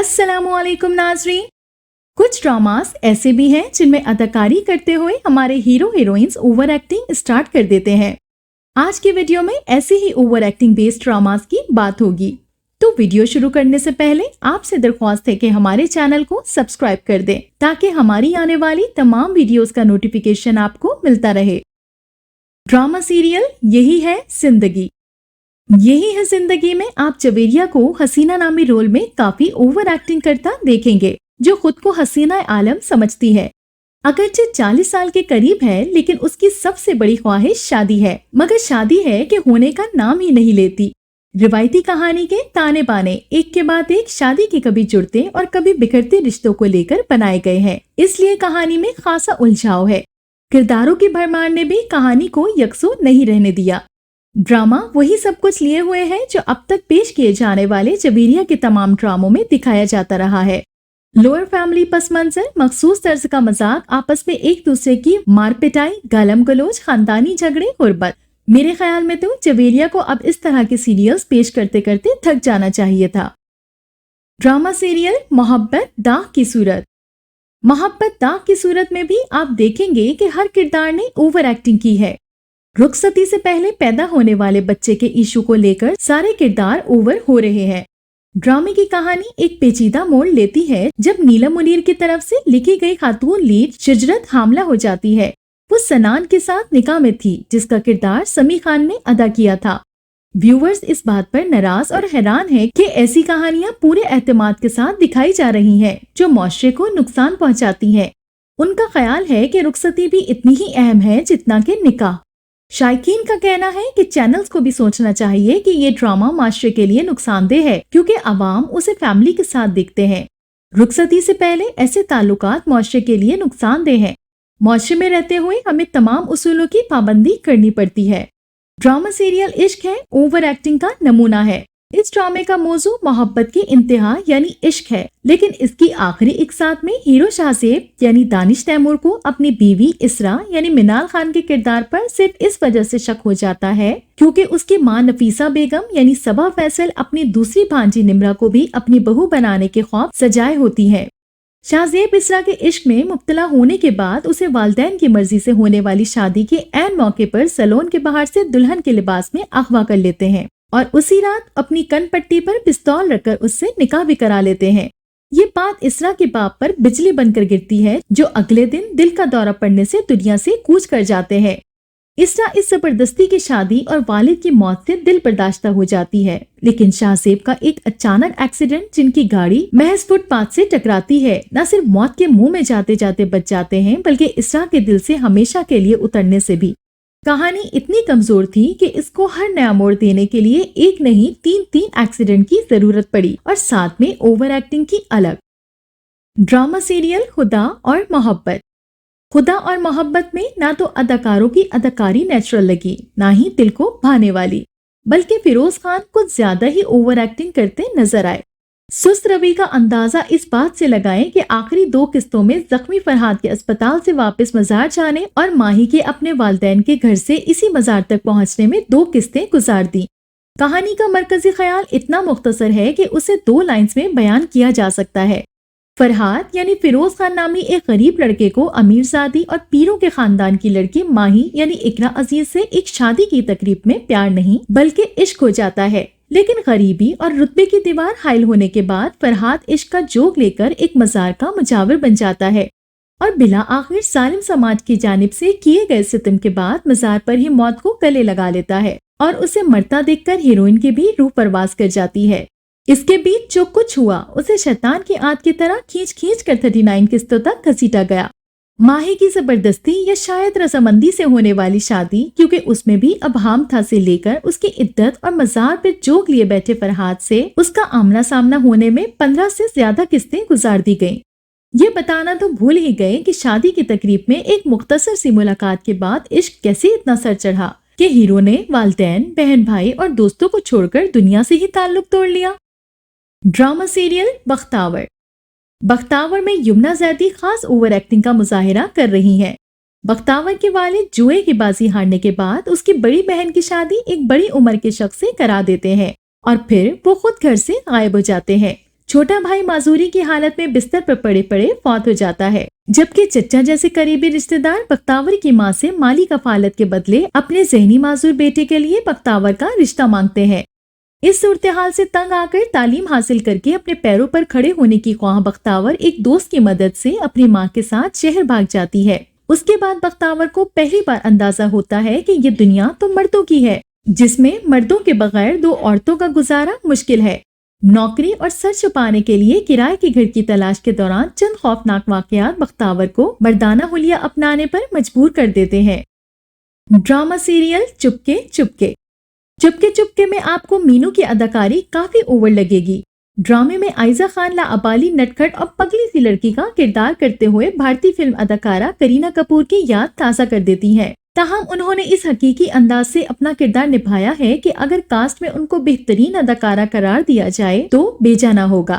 अस्सलाम वालेकुम नाज़रीन। कुछ ड्रामास ऐसे भी हैं जिनमें अदाकारी करते हुए हमारे hero heroines over acting start कर देते हैं। आज की वीडियो में ऐसे ही ओवर एक्टिंग बेस्ड ड्रामास की बात होगी। तो वीडियो शुरू करने से पहले आपसे दरख्वास्त है कि हमारे चैनल को सब्सक्राइब कर दें ताकि हमारी आने वाली तमाम वीडियोस का नोटिफिकेशन आपको मिलता रहे। ड्रामा सीरियल यही है जिंदगी। यही है जिंदगी में आप जवेरिया को हसीना नामी रोल में काफी ओवर एक्टिंग करता देखेंगे, जो खुद को हसीना आलम समझती है। अगरचे 40 साल के करीब है, लेकिन उसकी सबसे बड़ी ख्वाहिश शादी है, मगर शादी है कि होने का नाम ही नहीं लेती। रिवायती कहानी के ताने बाने एक के बाद एक शादी के कभी जुड़ते और कभी बिखरते रिश्तों को लेकर बनाए गए हैं, इसलिए कहानी में खासा उलझाव है। किरदारों की भरमार ने भी कहानी को यकसू नहीं रहने दिया। ड्रामा वही सब कुछ लिए हुए है जो अब तक पेश किए जाने वाले जवेरिया के तमाम ड्रामों में दिखाया जाता रहा है। लोअर फैमिली पस मंजर, मखसूस तर्ज का मजाक, आपस में एक दूसरे की मार पिटाई, गालम गलोच, खानदानी झगड़े, गुर्बत। मेरे ख्याल में तो जवेरिया को अब इस तरह के सीरियल्स पेश करते करते थक जाना चाहिए था। ड्रामा सीरियल मोहब्बत दाग की सूरत। मोहब्बत दाग की सूरत में भी आप देखेंगे कि हर किरदार ने ओवर एक्टिंग की है। रुखसती से पहले पैदा होने वाले बच्चे के इशू को लेकर सारे किरदार ओवर हो रहे हैं। ड्रामे की कहानी एक पेचीदा मोड़ लेती है जब नीलम मुनीर की तरफ से लिखी गई खातून लीड शिजरत हामला हो जाती है। वो सनान के साथ निकाह में थी, जिसका किरदार समी खान ने अदा किया था। व्यूवर्स इस बात पर नाराज और हैरान है कि ऐसी कहानियां पूरे एहतमाद के साथ दिखाई जा रही हैं, जो मुआशरे को नुकसान पहुंचाती हैं। उनका ख्याल है कि रुखसती भी इतनी ही अहम है जितना कि निकाह। शायकीन का कहना है कि चैनल्स को भी सोचना चाहिए कि ये ड्रामा माशरे के लिए नुकसानदेह है, क्योंकि अवाम उसे फैमिली के साथ देखते हैं। रुखसती से पहले ऐसे ताल्लुकात माशरे के लिए नुकसानदेह हैं। माशरे में रहते हुए हमें तमाम उसूलों की पाबंदी करनी पड़ती है। ड्रामा सीरियल इश्क है ओवर एक्टिंग का नमूना है। इस ड्रामे का मौजू मोहब्बत की इंतहा यानी इश्क है, लेकिन इसकी आखिरी इकसात में हीरो शाहजेब यानी दानिश तैमूर को अपनी बीवी इसरा यानी मिनाल खान के किरदार पर सिर्फ इस वजह से शक हो जाता है क्योंकि उसकी मां नफीसा बेगम यानी सबा फैसल अपनी दूसरी भांजी निमरा को भी अपनी बहू बनाने के ख्वाब सजाए होती है। शाहजेब इसरा के इश्क में मुब्तला होने के बाद उसे वालिदैन की मर्जी से होने वाली शादी के ऐन मौके पर सैलून के बाहर से दुल्हन के लिबास में अगवा कर लेते हैं और उसी रात अपनी कन पट्टी पर पिस्तौल रखकर उससे निकाह भी करा लेते हैं। ये बात इसरा के बाप पर बिजली बनकर गिरती है, जो अगले दिन दिल का दौरा पड़ने से दुनिया से कूच कर जाते हैं। इसरा इस जबरदस्ती की शादी और वालिद की मौत से दिल बर्दाश्त हो जाती है, लेकिन शाहजेब का एक अचानक एक्सीडेंट जिनकी गाड़ी महज फुटपाथ से टकराती है, न सिर्फ मौत के मुंह में जाते जाते बच जाते हैं, बल्कि इसरा के दिल से हमेशा के लिए उतरने से भी। कहानी इतनी कमजोर थी कि इसको हर नया मोड़ देने के लिए एक नहीं तीन एक्सीडेंट की जरूरत पड़ी और साथ में ओवर एक्टिंग की अलग। ड्रामा सीरियल खुदा और मोहब्बत। खुदा और मोहब्बत में ना तो अदाकारों की अदाकारी नेचुरल लगी, ना ही दिल को भाने वाली, बल्कि फिरोज खान कुछ ज्यादा ही ओवर एक्टिंग करते नजर आए। सुस्त रवि का अंदाजा इस बात से लगाएं कि आखिरी 2 किस्तों में जख्मी फरहाद के अस्पताल से वापस मजार जाने और माही के अपने वालिदैन के घर से इसी मजार तक पहुंचने में 2 किस्तें गुजार दी। कहानी का मरकजी ख्याल इतना मुख्तसर है कि उसे 2 लाइन्स में बयान किया जा सकता है। फरहाद यानी फिरोज खान नामी एक गरीब लड़के को अमीरजादी और पीरों के खानदान की लड़की माही यानी इकरा अजीज से एक शादी की तकरीब में प्यार नहीं बल्कि इश्क हो जाता है, लेकिन गरीबी और रुतबे की दीवार हाइल होने के बाद फरहाद इश्क का जोग लेकर एक मजार का मुजाविर बन जाता है और बिला आखिर सालिम समाज की जानिब से किए गए सितम के बाद मजार पर ही मौत को गले लगा लेता है और उसे मरता देखकर हीरोइन की भी रूह परवास कर जाती है। इसके बीच जो कुछ हुआ उसे शैतान की आंत की तरह खींच खींच कर 39 किस्तों तक घसीटा गया। माही की जबरदस्ती या शायद रजामंदी से होने वाली शादी, क्योंकि उसमें भी अबहाम था से लेकर उसकी इद्दत और मजार पे जोग लिए बैठे फरहाद से उसका आमना सामना होने में 15 से ज्यादा किस्तें गुजार दी गयी। ये बताना तो भूल ही गए कि शादी की तकरीब में एक मुख्तसर सी मुलाकात के बाद इश्क कैसे इतना सर चढ़ा कि हीरो ने वालिदैन, बहन भाई और दोस्तों को छोड़कर दुनिया से ही ताल्लुक तोड़ लिया। Drama serial Bakhtawar. बख्तावर में यमुना जैदी खास ओवर एक्टिंग का मुजाहिरा कर रही हैं। बख्तावर के वालिद जुए की बाजी हारने के बाद उसकी बड़ी बहन की शादी एक बड़ी उम्र के शख्स से करा देते हैं और फिर वो खुद घर से गायब हो जाते हैं। छोटा भाई माजूरी की हालत में बिस्तर पर पड़े पड़े फौत हो जाता है, जबकि चच्चा जैसे करीबी रिश्तेदार बख्तावर की मां से माली कफालत के बदले अपने जहनी माजूर बेटे के लिए बख्तावर का रिश्ता मांगते हैं। इस सूरत-ए-हाल से तंग आकर तालीम हासिल करके अपने पैरों पर खड़े होने की ख्वाह बख्तावर एक दोस्त की मदद से अपनी माँ के साथ शहर भाग जाती है। उसके बाद बख्तावर को पहली बार अंदाजा होता है कि ये दुनिया तो मर्दों की है, जिसमें मर्दों के बगैर 2 औरतों का गुजारा मुश्किल है। नौकरी और सर छुपाने के लिए किराए के घर की तलाश के दौरान चंद खौफनाक वाकयात बख्तावर को मर्दाना हुलिया अपनाने पर मजबूर कर देते हैं। Drama serial Chupke Chupke. चुपके चुपके में आपको मीनू की अदाकारी काफी ओवर लगेगी। ड्रामे में आयजा खान लाअबाली, नटखट और पगली सी लड़की का किरदार करते हुए भारतीय फिल्म अदाकारा करीना कपूर की याद ताज़ा कर देती हैं। ताहम उन्होंने इस हकीकी अंदाज से अपना किरदार निभाया है कि अगर कास्ट में उनको बेहतरीन अदाकारा करार दिया जाए तो बेजाना होगा,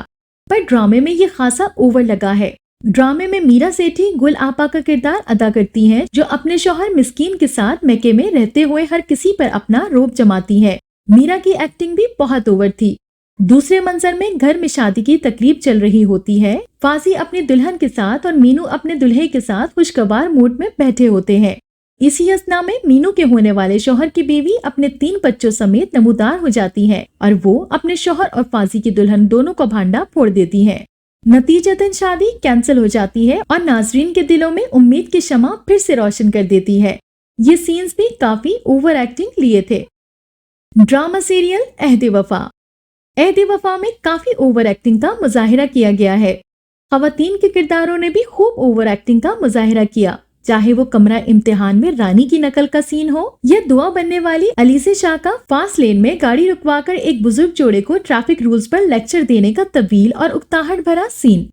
पर ड्रामे में ये खासा ओवर लगा है। ड्रामे में मीरा सेठी गुल आपा का किरदार अदा करती हैं, जो अपने शौहर मिस्कीन के साथ मैके में रहते हुए हर किसी पर अपना रौब जमाती है। मीरा की एक्टिंग भी बहुत ओवर थी। दूसरे मंजर में घर में शादी की तकलीफ चल रही होती है। फाजी अपनी दुल्हन के साथ और मीनू अपने दुल्हे के साथ खुशगवार मूड में बैठे होते हैं। इसी असना में मीनू के होने वाले शौहर की बीवी अपने 3 बच्चों समेत नमूदार हो जाती है और वो अपने शौहर और फाजी की दुल्हन दोनों को भांडा फोड़ देती है। नतीजतन शादी कैंसिल हो जाती है और नाजरीन के दिलों में उम्मीद की शमा फिर से रोशन कर देती है। ये सीन्स भी काफी ओवर एक्टिंग लिए थे। ड्रामा सीरियल अहद वफा। अहद वफा में काफी ओवर एक्टिंग का मुजाहिरा किया गया है। खवातीन के किरदारों ने भी खूब ओवर एक्टिंग का मुजाहिरा किया, चाहे वो कमरा इम्तिहान में रानी की नकल का सीन हो या दुआ बनने वाली अलीसे शाह का फास्ट लेन में गाड़ी रुकवाकर एक बुजुर्ग जोड़े को ट्रैफिक रूल्स पर लेक्चर देने का तवील और उकताहट भरा सीन।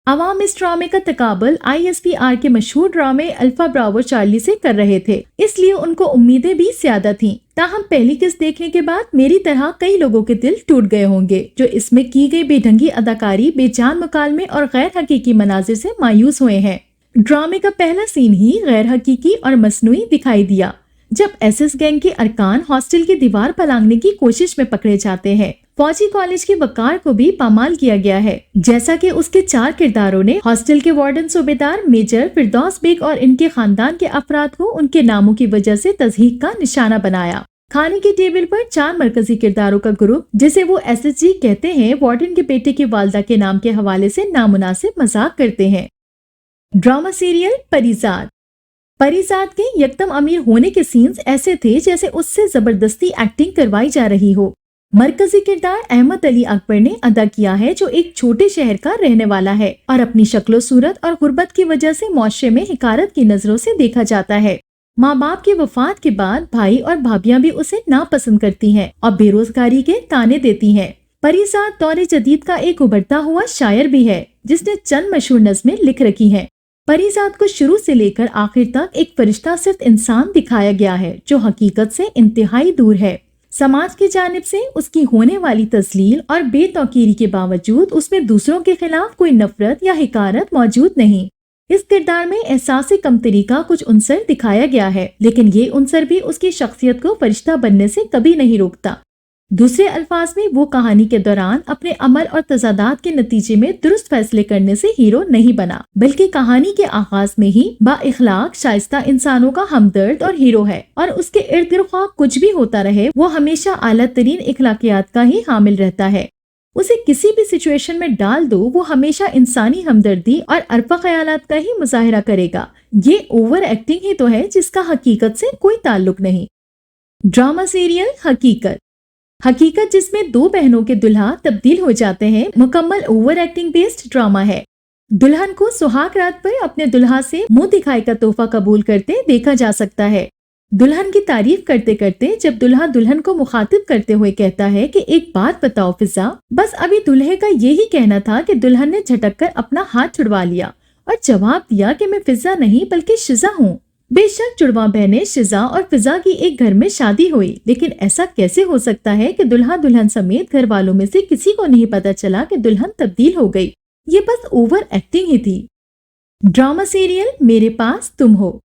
अवाम इस ड्रामे का तकाबल ISPR के मशहूर ड्रामे अल्फा ब्रावो चार्ली से कर रहे थे, इसलिए उनको उम्मीदें भी ज्यादा थीं। ताहम पहली किस्त देखने के बाद मेरी तरह कई लोगों के दिल टूट गए होंगे, जो इसमें की गई बेढंगी अदाकारी, बेजान मुकालमे और गैर हकीकी मनाजिर से मायूस हुए हैं। ड्रामे का पहला सीन ही गैर हकीकी और मसनूई दिखाई दिया, जब SS गैंग के अरकान हॉस्टल की दीवार पलांगने की कोशिश में पकड़े जाते हैं। फौजी कॉलेज के वकार को भी पामाल किया गया है, जैसा कि उसके 4 किरदारों ने हॉस्टल के वार्डन सूबेदार मेजर फिरदौस बेग और इनके खानदान के अफराद को उनके नामों की वजह से तज़हीक का निशाना बनाया। खाने की टेबल पर 4 मरकजी किरदारों का ग्रुप, जिसे वो SSG कहते हैं, वार्डन के बेटे की वालदा के नाम के हवाले से नामुनासिब मजाक करते हैं। ड्रामा सीरियल परिजात। परिजात के यकदम अमीर होने के सीन्स ऐसे थे जैसे उससे जबरदस्ती एक्टिंग करवाई जा रही हो। मरकजी किरदार अहमद अली अकबर ने अदा किया है, जो एक छोटे शहर का रहने वाला है और अपनी शक्लो सूरत और गुर्बत की वजह से मुआशरे में हिकारत की नजरों से देखा जाता है। माँ बाप की वफात के बाद भाई और भाभियां भी उसे नापसंद करती हैं और बेरोजगारी के ताने देती हैं। परिजात दौरे जदीद का एक उभरता हुआ शायर भी है, जिसने चंद मशहूर नज़में लिख रखी हैं। परिजात को शुरू से लेकर आखिर तक एक फरिश्ता सिर्फ इंसान दिखाया गया है, जो हकीकत से इंतहाई दूर है। समाज की जानिब से उसकी होने वाली तस्लील और बेतौकीरी के बावजूद उसमें दूसरों के खिलाफ कोई नफरत या हिकारत मौजूद नहीं। इस किरदार में एहसास कमतरी का कुछ उनसर दिखाया गया है, लेकिन ये उनसर भी उसकी शख्सियत को फरिश्ता बनने से कभी नहीं रोकता। दूसरे अल्फाज में वो कहानी के दौरान अपने अमल और तजादात के नतीजे में दुरुस्त फैसले करने से हीरो नहीं बना, बल्कि कहानी के आगाज में ही बाइखलाक शाइस्ता इंसानों का हमदर्द और हीरो है, और उसके इर्द गिर्द ख्वाह कुछ भी होता रहे, वो हमेशा आला तरीन इखलाकियात का ही हामिल रहता है। उसे किसी भी सिचुएशन में डाल दो, वो हमेशा इंसानी हमदर्दी और अरफा ख्यालात का ही मुजाहिरा करेगा। ये ओवर एक्टिंग ही तो है, जिसका हकीकत से कोई ताल्लुक नहीं। ड्रामा सीरियल हकीकत। हकीकत, जिसमें 2 बहनों के दुल्हा तब्दील हो जाते हैं, मुकम्मल ओवर एक्टिंग बेस्ड ड्रामा है। दुल्हन को सुहाग रात पर अपने दुल्हा से मुंह दिखाई का तोहफा कबूल करते देखा जा सकता है। दुल्हन की तारीफ करते करते जब दुल्हा दुल्हन को मुखातिब करते हुए कहता है कि एक बात बताओ फिजा, बस अभी दुल्हे का यही कहना था कि दुल्हन ने झटक कर अपना हाथ छुड़वा लिया और जवाब दिया कि मैं फिजा नहीं बल्कि शिजा हूँ। बेशक जुड़वा बहनें शिजा और फिजा की एक घर में शादी हुई, लेकिन ऐसा कैसे हो सकता है कि दुल्हा दुल्हन समेत घर वालों में से किसी को नहीं पता चला कि दुल्हन तब्दील हो गई। ये बस ओवर एक्टिंग ही थी। ड्रामा सीरियल मेरे पास तुम हो।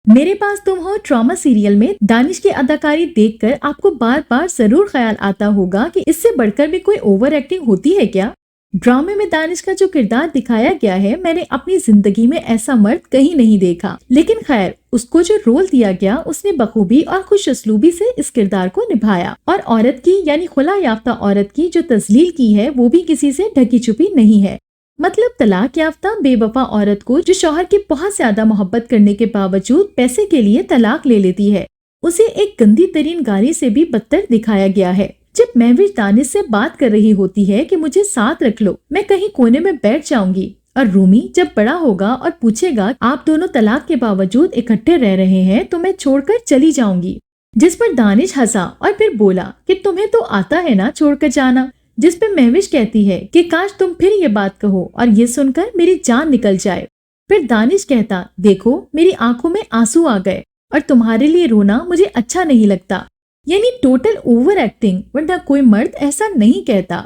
मेरे पास तुम हो ड्रामा सीरियल में दानिश की अदाकारी देखकर आपको बार बार जरूर ख्याल आता होगा कि इससे बढ़कर भी कोई ओवर एक्टिंग होती है क्या। ड्रामे में दानिश का जो किरदार दिखाया गया है, मैंने अपनी जिंदगी में ऐसा मर्द कहीं नहीं देखा। लेकिन खैर, उसको जो रोल दिया गया उसने बखूबी और खुश उसलूबी से इस किरदार को निभाया। और औरत की यानी खुला याफ्ता औरत की जो तजलील की है वो भी किसी से ढकी छुपी नहीं है। मतलब तलाक याफ्ता बेवफा औरत को जो शौहर की बहुत ज्यादा मोहब्बत करने के बावजूद पैसे के लिए तलाक ले लेती है, उसे एक गंदी तरीन गाली से भी बदतर दिखाया गया है। जब महविश दानिश से बात कर रही होती है कि मुझे साथ रख लो, मैं कहीं कोने में बैठ जाऊंगी, और रूमी जब बड़ा होगा और पूछेगा आप दोनों तलाक के बावजूद इकट्ठे रह रहे हैं तो मैं छोड़कर चली जाऊंगी, जिस पर दानिश हंसा और फिर बोला कि तुम्हें तो आता है ना छोड़कर जाना। जिस पर महविश कहती है कि काश तुम फिर ये बात कहो और ये सुनकर मेरी जान निकल जाए। फिर दानिश कहता, देखो मेरी आंखों में आंसू आ गए और तुम्हारे लिए रोना मुझे अच्छा नहीं लगता। यानी टोटल ओवर एक्टिंग, वरना कोई मर्द ऐसा नहीं कहता।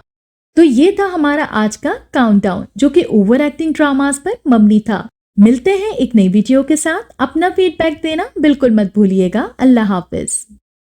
तो ये था हमारा आज का काउंटडाउन जो कि ओवर एक्टिंग ड्रामास पर मबनी था। मिलते हैं एक नई वीडियो के साथ। अपना फीडबैक देना बिल्कुल मत भूलिएगा। अल्लाह हाफिज।